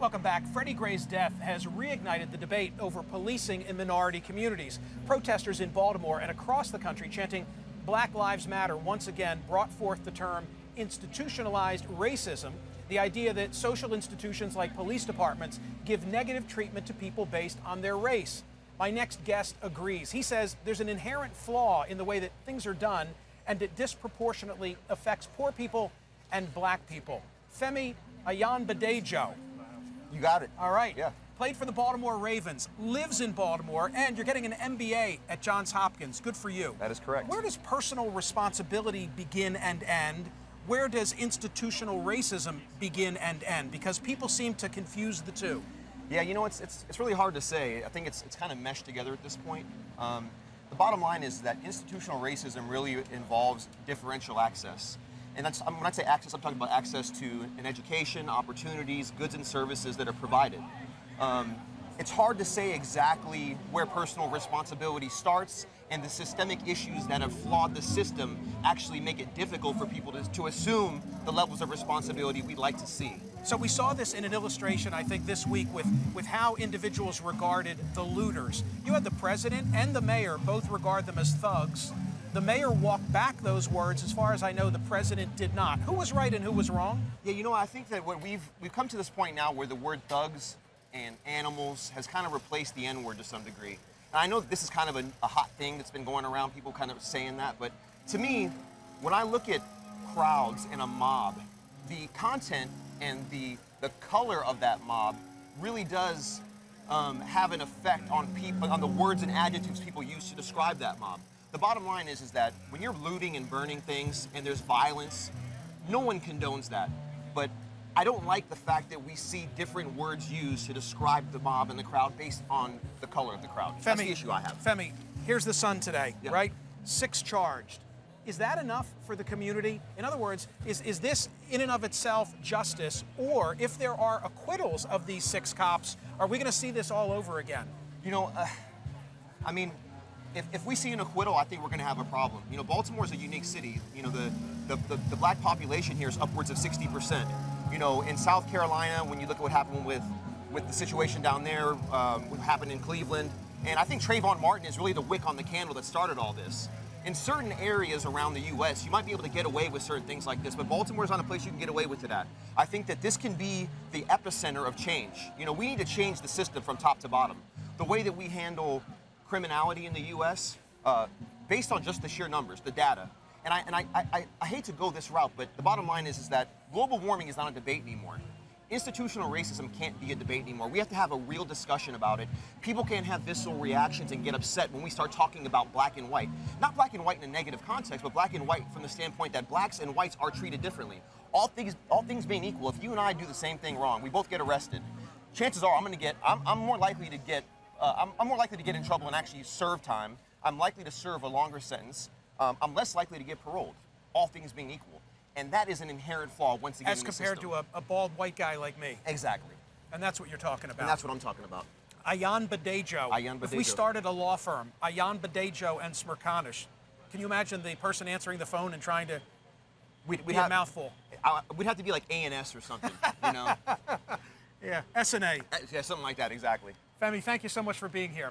Welcome back. Freddie Gray's death has reignited the debate over policing in minority communities. Protesters in Baltimore and across the country chanting Black Lives Matter once again brought forth the term institutionalized racism, the idea that social institutions like police departments give negative treatment to people based on their race. My next guest agrees. He says there's an inherent flaw in the way that things are done, and it disproportionately affects poor people and black people. Femi Ayanbadejo. You got it. All right. Yeah. Played for the Baltimore Ravens, lives in Baltimore, and you're getting an MBA at Johns Hopkins. Good for you. That is correct. Where does personal responsibility begin and end? Where does institutional racism begin and end? Because people seem to confuse the two. Yeah, you know, it's really hard to say. I think it's kind of meshed together at this point. The bottom line is that institutional racism really involves differential access. And that's, when I say access, I'm talking about access to an education, opportunities, goods and services that are provided. It's hard to say exactly where personal responsibility starts, and the systemic issues that have flawed the system actually make it difficult for people to assume the levels of responsibility we'd like to see. So we saw this in an illustration, I think, this week with how individuals regarded the looters. You had the president and the mayor both regard them as thugs. The mayor walked back those words. As far as I know, the president did not. Who was right and who was wrong? Yeah, you know, I think that we've come to this point now where the word thugs and animals has kind of replaced the N-word to some degree. And I know that this is kind of a hot thing that's been going around, people kind of saying that, but to me, when I look at crowds in a mob, the content and the color of that mob really does have an effect on people, on the words and adjectives people use to describe that mob. The bottom line is that when you're looting and burning things and there's violence, no one condones that. But I don't like the fact that we see different words used to describe the mob and the crowd based on the color of the crowd. That's the issue I have. Femi, here's the Sun today, Yeah. right? 6 charged. Is that enough for the community? In other words, is this in and of itself justice? Or if there are acquittals of these 6 cops, are we going to see this all over again? You know, I mean, if we see an acquittal, I think we're going to have a problem. You know, Baltimore is a unique city. You know, the black population here is upwards of 60%. You know, in South Carolina, when you look at what happened with the situation down there, what happened in Cleveland, and I think Trayvon Martin is really the wick on the candle that started all this. In certain areas around the U.S., you might be able to get away with certain things like this, but Baltimore is not a place you can get away with that. I think that this can be the epicenter of change. You know, we need to change the system from top to bottom. The way that we handle criminality in the U.S., based on just the sheer numbers, the data. And I hate to go this route, but the bottom line is that global warming is not a debate anymore. Institutional racism can't be a debate anymore. We have to have a real discussion about it. People can't have visceral reactions and get upset when we start talking about black and white. Not black and white in a negative context, but black and white from the standpoint that blacks and whites are treated differently. All things being equal, if you and I do the same thing wrong, we both get arrested. Chances are I'm more likely to get in trouble and actually serve time. I'm likely to serve a longer sentence. I'm less likely to get paroled, all things being equal. And that is an inherent flaw, once again, As compared to a bald white guy like me. Exactly. And that's what you're talking about. And that's what I'm talking about. Ayanbadejo. If we started a law firm, Ayanbadejo and Smerconish, can you imagine the person answering the phone and trying to be a mouthful? We'd have to be like A&S or something, you know? Yeah, S&A. Yeah, something like that, exactly. Femi, thank you so much for being here.